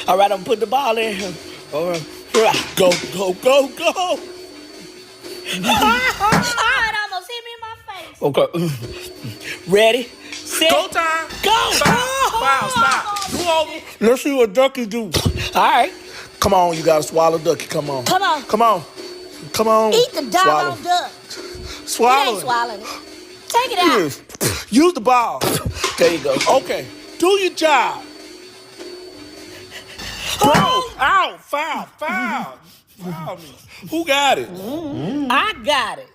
All right, I'm putting the ball in. All right. Go, go, go, go. Oh, it almost hit me in my face. Okay. Ready, set, Go time. go. Stop. Do over. Let's see what ducky do. All right. Come on, you gotta swallow ducky. Come on. Come on. Come on. Come on. Eat the doggone duck. It Swallow ain't it. swallowing it. Take it out. Yes. Use the ball. There you go. Okay. Do your job. Bro. Ow. Foul. Foul. Foul me. Who got it? I got it.